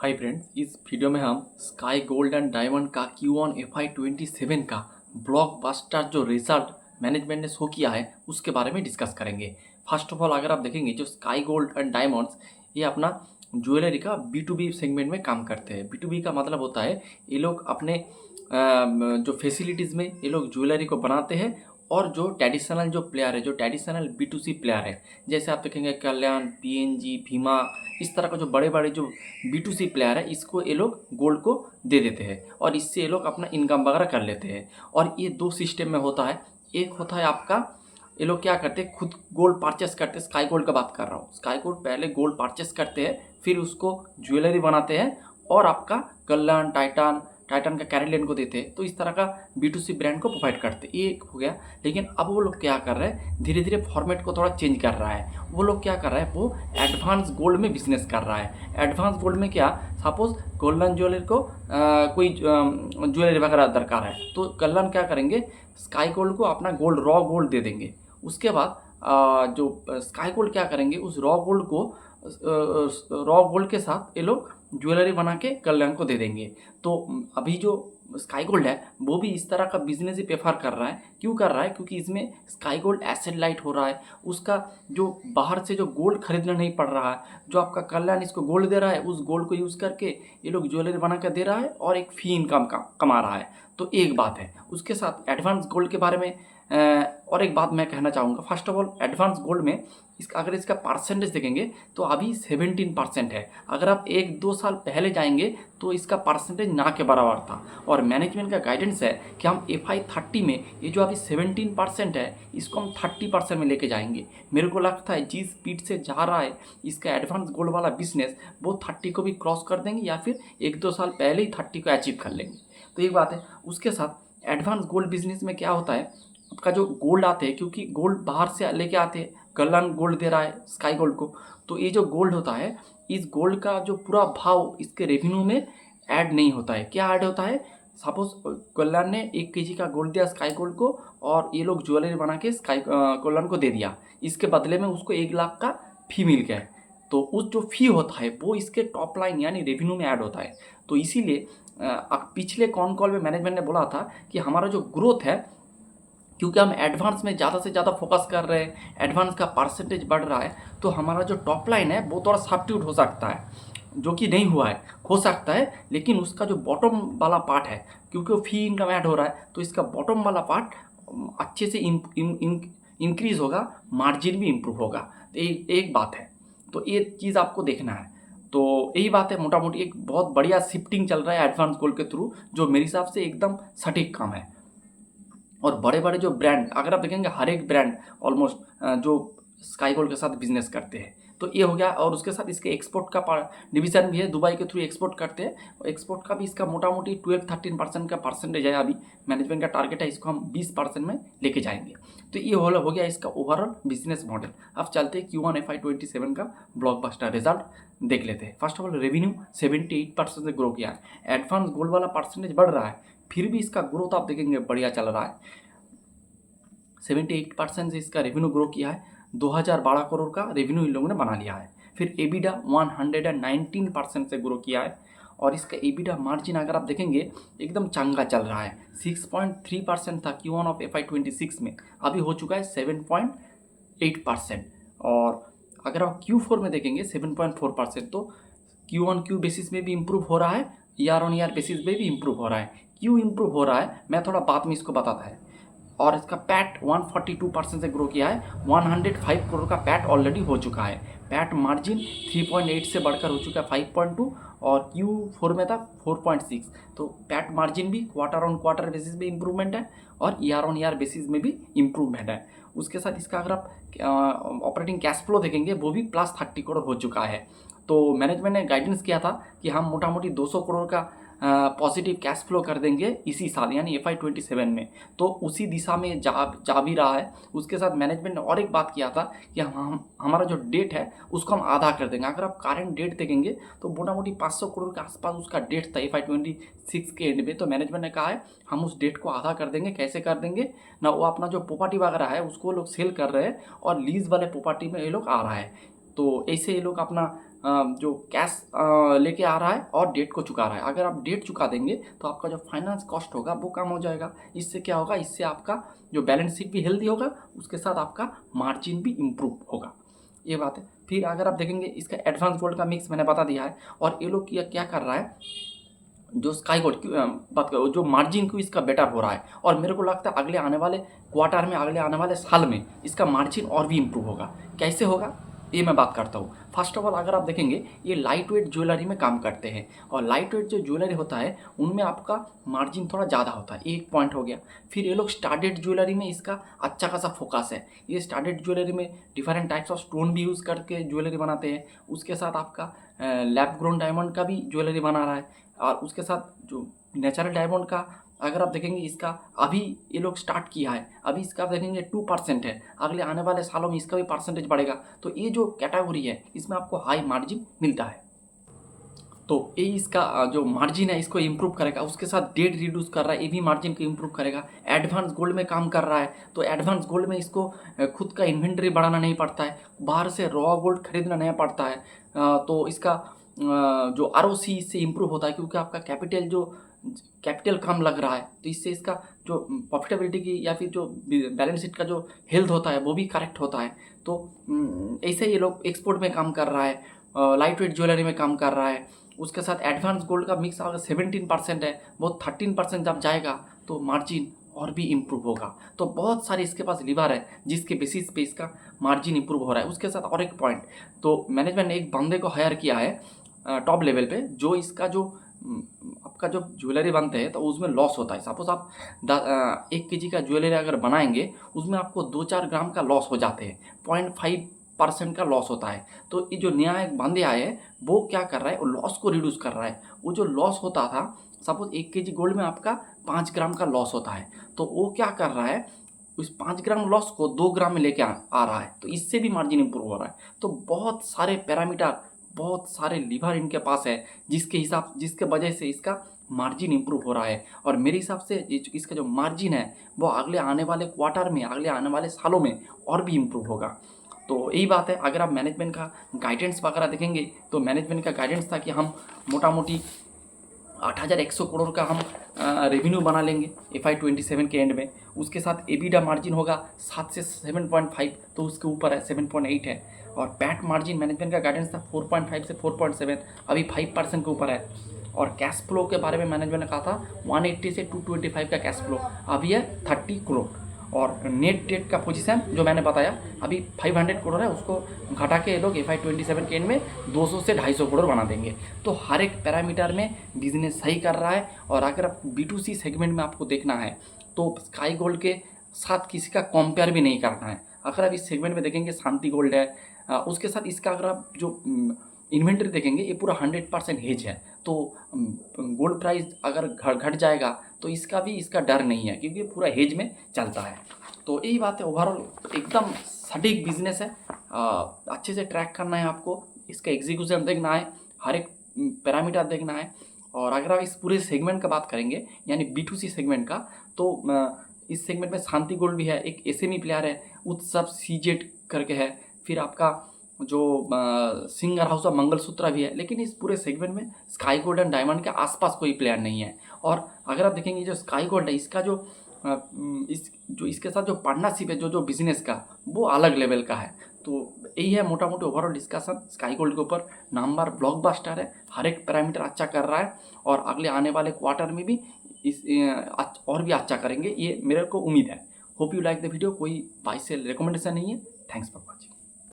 Hi friends, इस video में हम स्काई गोल्ड एंड डायमंड का Q1 FY27 का ब्लॉकबस्टर जो रिजल्ट मैनेजमेंट ने शो किया है उसके बारे में डिस्कस करेंगे। फर्स्ट ऑफ ऑल अगर आप देखेंगे जो स्काई गोल्ड एंड डायमंड्स ये अपना ज्वेलरी का B2B सेगमेंट में काम करते हैं। B2B का मतलब होता है ये लोग अपने जो फैसिलिटीज़ में ये लोग ज्वेलरी को बनाते हैं और जो ट्रेडिशनल जो प्लेयर है, जो ट्रेडिशनल B2C प्लेयर है, जैसे आप देखेंगे कल्याण, PNG, भीमा, इस तरह का जो बड़े बड़े जो B2C प्लेयर है इसको ये लोग गोल्ड को दे देते हैं और इससे ये लोग अपना इनकम वगैरह कर लेते हैं। और ये दो सिस्टम में होता है। एक होता है आपका, ये लोग क्या करते हैं, खुद गोल्ड परचेस करते हैं। स्काई गोल्ड का बात कर रहा हूँ। स्काई गोल्ड पहले गोल्ड परचेस करते हैं, फिर उसको ज्वेलरी बनाते हैं और आपका कल्याण, टाइटन का कैरेलियन को देते हैं। तो इस तरह का B2C ब्रांड को प्रोवाइड करते हैं। ये एक हो गया। लेकिन अब वो लोग क्या कर रहे हैं, धीरे धीरे फॉर्मेट को थोड़ा चेंज कर रहा है। वो लोग क्या कर रहा है, वो एडवांस गोल्ड में बिजनेस कर रहा है। एडवांस गोल्ड में क्या, सपोज गोल्डन ज्वेलरी को कोई ज्वेलरी वगैरह दरकार है तो कल्याण क्या करेंगे, स्काई गोल्ड को अपना गोल्ड रॉ गोल्ड दे देंगे। उसके बाद जो स्काई गोल्ड क्या करेंगे, उस रॉ गोल्ड को रॉ गोल्ड के साथ ये लोग ज्वेलरी बना के कल्याण को दे देंगे। तो अभी जो स्काई गोल्ड है वो भी इस तरह का बिजनेस ही प्रेफर कर रहा है। क्यों कर रहा है, क्योंकि इसमें स्काई गोल्ड एसेट लाइट हो रहा है। उसका जो बाहर से जो गोल्ड खरीदना नहीं पड़ रहा है, जो आपका कल्याण इसको गोल्ड दे रहा है, उस गोल्ड को यूज़ करके ये लोग ज्वेलरी बना कर दे रहा है और एक फी इनकम कमा रहा है। तो एक बात है। उसके साथ एडवांस गोल्ड के बारे में और एक बात मैं कहना चाहूँगा। First of all advance gold में अगर इसका परसेंटेज देखेंगे तो अभी 17% है। अगर आप 1-2 साल पहले जाएंगे तो इसका परसेंटेज ना के बराबर था। और मैनेजमेंट का गाइडेंस है कि हम FY30 में ये जो अभी 17% है इसको हम 30% में लेके जाएंगे। मेरे को लगता है जिस स्पीड से जा रहा है इसका एडवांस गोल्ड वाला बिजनेस, वो 30 को भी क्रॉस कर देंगे या फिर 1-2 साल पहले ही 30 को अचीव कर लेंगे। तो एक बात है। उसके साथ एडवांस गोल्ड बिजनेस में क्या होता है, आपका जो गोल्ड आते हैं, क्योंकि गोल्ड बाहर से लेके आते हैं, कल्याण गोल्ड दे रहा है स्काई गोल्ड को, तो ये जो गोल्ड होता है इस गोल्ड का जो पूरा भाव इसके रेवेन्यू में ऐड नहीं होता है। क्या ऐड होता है, सपोज कल्याण ने 1 kg का गोल्ड दिया स्काई गोल्ड को और ये लोग ज्वेलरी बना के कल्याण को दे दिया। इसके बदले में उसको 1 लाख का फी मिल गया है। तो उस जो फी होता है वो इसके टॉप लाइन यानी रेवेन्यू में ऐड होता है। तो इसीलिए पिछले कॉन कॉल में मैनेजमेंट ने बोला था कि हमारा जो ग्रोथ है, क्योंकि हम एडवांस में ज़्यादा से ज़्यादा फोकस कर रहे हैं, एडवांस का परसेंटेज बढ़ रहा है, तो हमारा जो टॉप लाइन है वो थोड़ा सब्ट्यूट हो सकता है, जो कि नहीं हुआ है। हो सकता है, लेकिन उसका जो बॉटम वाला पार्ट है, क्योंकि वो फी इनकम ऐड हो रहा है तो इसका बॉटम वाला पार्ट अच्छे से इंक्रीज होगा, मार्जिन भी इम्प्रूव होगा। तो एक बात है। तो ये चीज़ आपको देखना है। तो यही बात है, मोटा मोटी एक बहुत बढ़िया शिफ्टिंग चल रहा है एडवांस गोल्ड के थ्रू, जो मेरे हिसाब से एकदम सटीक काम है। और बड़े बड़े जो ब्रांड अगर आप देखेंगे, हर एक ब्रांड ऑलमोस्ट जो स्काई गोल्ड के साथ बिजनेस करते हैं। तो ये हो गया। और उसके साथ इसके एक्सपोर्ट का डिवीज़न भी है, दुबई के थ्रू एक्सपोर्ट करते हैं। और एक्सपोर्ट का भी इसका मोटा मोटी 12-13% का परसेंटेज है। अभी मैनेजमेंट का टारगेट है इसको हम 20% में लेके जाएंगे। तो ये हो गया इसका ओवरऑल बिजनेस मॉडल। अब चलते हैं Q1 FY27 का ब्लॉकबस्टर रिजल्ट देख लेते हैं। फर्स्ट ऑफ ऑल रेवेन्यू 78% से ग्रो किया है। एडवांस गोल्ड वाला परसेंटेज बढ़ रहा है, फिर भी इसका ग्रोथ आप देखेंगे बढ़िया चल रहा है। 78% से इसका रेवेन्यू ग्रो किया है। 2012 करोड़ का रेवेन्यू इन लोगों ने बना लिया है। फिर एबिडा 119% से ग्रो किया है। और इसका एबिडा मार्जिन अगर आप देखेंगे एकदम चंगा चल रहा है। 6.3% था Q1 ऑफ FY26 में, अभी हो चुका है 7.8%। और अगर आप Q4 में देखेंगे 7.4%। तो Q1Q बेसिस में भी इम्प्रूव हो रहा है, ईयर ऑन ईयर बेसिस में भी इम्प्रूव हो रहा है। क्यों इम्प्रूव हो रहा है मैं थोड़ा बाद में इसको बताता है। और इसका पैट 142% से ग्रो किया है। 105 करोड़ का पैट ऑलरेडी हो चुका है। पैट मार्जिन 3.8 से बढ़कर हो चुका है 5.2 और Q4 में था 4.6। तो पैट मार्जिन भी क्वार्टर ऑन क्वार्टर बेसिस में इम्प्रूवमेंट है और ईयर ऑन ईयर बेसिस में भी इम्प्रूवमेंट है। उसके साथ इसका अगर आप ऑपरेटिंग कैश फ्लो देखेंगे वो भी +30 करोड़ हो चुका है। तो मैनेजमेंट ने गाइडेंस किया था कि हम मोटा मोटी 200 करोड़ का पॉजिटिव कैश फ्लो कर देंगे इसी साल यानी FY27 में। तो उसी दिशा में जा भी रहा है। उसके साथ मैनेजमेंट ने और एक बात किया था कि हमारा जो डेट है उसको हम आधा कर देंगे। अगर आप करंट डेट देखेंगे तो मोटा मोटी 500 करोड़ के आसपास उसका डेट था FY26 के एंड में। तो मैनेजमेंट ने कहा है हम उस डेट को आधा कर देंगे। कैसे कर देंगे ना, वो अपना जो प्रॉपर्टी वगैरह है उसको लोग सेल कर रहे हैं और लीज वाले प्रॉपर्टी में ये लोग आ रहा है। तो ऐसे ये लोग अपना जो कैश लेके आ रहा है और डेट को चुका रहा है। अगर आप डेट चुका देंगे तो आपका जो फाइनेंस कॉस्ट होगा वो कम हो जाएगा। इससे क्या होगा, इससे आपका जो बैलेंस शीट भी हेल्दी होगा, उसके साथ आपका मार्जिन भी इम्प्रूव होगा। ये बात है। फिर अगर आप देखेंगे इसका एडवांस गोल्ड का मिक्स मैंने बता दिया है। और ये लोग क्या कर रहा है, जो स्काई गोल्ड की बात करो, जो मार्जिन को इसका बेटर हो रहा है। और मेरे को लगता है अगले आने वाले क्वार्टर में, अगले आने वाले साल में इसका मार्जिन और भी इम्प्रूव होगा। कैसे होगा ये मैं बात करता हूँ। फर्स्ट ऑफ ऑल अगर आप देखेंगे, ये लाइट वेट ज्वेलरी में काम करते हैं। और लाइट वेट जो ज्वेलरी होता है उनमें आपका मार्जिन थोड़ा ज़्यादा होता है, एक पॉइंट हो गया। फिर ये लोग स्टार्टेड ज्वेलरी में इसका अच्छा खासा फोकस है। ये स्टार्टेड ज्वेलरी में डिफरेंट टाइप्स ऑफ स्टोन भी यूज़ करके ज्वेलरी बनाते हैं। उसके साथ आपका लैब ग्रोन डायमंड का भी ज्वेलरी बना रहा है। और उसके साथ जो नेचुरल डायमंड का अगर आप देखेंगे, इसका अभी ये लोग स्टार्ट किया है, अभी इसका आप देखेंगे 2% है। अगले आने वाले सालों में इसका भी परसेंटेज बढ़ेगा। तो ये जो कैटेगरी है इसमें आपको हाई मार्जिन मिलता है। तो ये इसका जो मार्जिन है इसको इम्प्रूव करेगा। उसके साथ डेट रिड्यूस कर रहा है, ये भी मार्जिन को इम्प्रूव करेगा। एडवांस गोल्ड में काम कर रहा है, तो एडवांस गोल्ड में इसको खुद का इन्वेंट्री बढ़ाना नहीं पड़ता है, बाहर से रॉ गोल्ड खरीदना नहीं पड़ता है। तो इसका जो आरओसी इससे इम्प्रूव होता है, क्योंकि आपका कैपिटल कम लग रहा है। तो इससे इसका जो प्रॉफिटेबिलिटी की या फिर जो बैलेंस शीट का जो हेल्थ होता है वो भी करेक्ट होता है। तो ऐसे ये लोग एक्सपोर्ट में काम कर रहा है, लाइट वेट ज्वेलरी में काम कर रहा है। उसके साथ एडवांस गोल्ड का मिक्स अगर 17% है, वो 13% जब जाएगा तो मार्जिन और भी इम्प्रूव होगा। तो बहुत सारे इसके पास लीवर है जिसके बेसिस पे इसका मार्जिन इम्प्रूव हो रहा है। उसके साथ और एक पॉइंट, तो मैनेजमेंट ने एक बंदे को हायर किया है टॉप लेवल पे, जो इसका जो आपका जो ज्वेलरी बनते हैं तो उसमें लॉस होता है। सपोज आप 1 kg का ज्वेलरी अगर बनाएंगे, उसमें आपको 2-4 ग्राम का लॉस हो जाते हैं, 0.5% का लॉस होता है। तो ये जो नया एक बंदे आए हैं वो क्या कर रहा है, वो लॉस को रिड्यूस कर रहा है। वो जो लॉस होता था, सपोज 1 kg गोल्ड में आपका 5 ग्राम का लॉस होता है, तो वो क्या कर रहा है, उस 5 ग्राम लॉस को 2 ग्राम में लेके आ रहा है। तो इससे भी मार्जिन इंप्रूव हो रहा है। तो बहुत सारे पैरामीटर, बहुत सारे लीवर इनके पास है जिसके वजह से इसका मार्जिन इंप्रूव हो रहा है। और मेरे हिसाब से इसका जो मार्जिन है वो अगले आने वाले क्वार्टर में, अगले आने वाले सालों में और भी इम्प्रूव होगा। तो यही बात है। अगर आप मैनेजमेंट का गाइडेंस वगैरह देखेंगे तो मैनेजमेंट का गाइडेंस था कि हम मोटा मोटी 8,100 करोड़ का हम रेवेन्यू बना लेंगे FY27 के एंड में। उसके साथ एबिडा मार्जिन होगा 7 से 7.5, तो उसके ऊपर है 7.8 है। और पैट मार्जिन मैनेजमेंट का गाइडेंस था 4.5 से 4.7, अभी 5% के ऊपर है। और कैश फ्लो के बारे में मैनेजमेंट ने कहा था 180 से 225 का कैश फ्लो, अभी है 30 करोड़। और नेट डेट का पोजीशन जो मैंने बताया अभी 500 करोड़ है, उसको घटा के ये लोग FY27 के एंड में 200 से 250 करोड़ बना देंगे। तो हर एक पैरामीटर में बिजनेस सही कर रहा है। और अगर आप B2C सेगमेंट में आपको देखना है तो स्काई गोल्ड के साथ किसी का कंपेयर भी नहीं करना है। अगर आप इस सेगमेंट में देखेंगे, शांति गोल्ड है, उसके साथ इसका अगर आप जो इन्वेंट्री देखेंगे, ये पूरा 100% हेज है। तो गोल्ड प्राइस अगर घट जाएगा तो इसका भी इसका डर नहीं है, क्योंकि पूरा हेज में चलता है। तो यही बात है, ओवरऑल एकदम सटीक बिजनेस है। अच्छे से ट्रैक करना है आपको, इसका एग्जीक्यूशन देखना है, हर एक पैरामीटर देखना है। और अगर आप इस पूरे सेगमेंट का बात करेंगे, यानी B2C सेगमेंट का, तो इस सेगमेंट में शांति गोल्ड भी है, एक SME प्लेयर है, उत्सव CZ करके है, फिर आपका जो सिंगर हाउस ऑफ मंगलसूत्रा भी है। लेकिन इस पूरे सेगमेंट में स्काई गोल्ड एंड डायमंड के आसपास कोई प्लेयर नहीं है। और अगर आप देखेंगे जो स्काई गोल्ड है, इसका जो इसके साथ जो पार्टनरशिप है, जो बिजनेस का, वो अलग लेवल का है। तो यही है मोटा मोटी ओवरऑल डिस्कशन स्काई गोल्ड के ऊपर। नंबर ब्लॉकबस्टर है, हर एक पैरामीटर अच्छा कर रहा है, और अगले आने वाले क्वार्टर में भी और भी अच्छा करेंगे, ये मेरे को उम्मीद है। Hope you like the video. कोई बाई से रिकमेंडेशन नहीं है। Thanks for watching.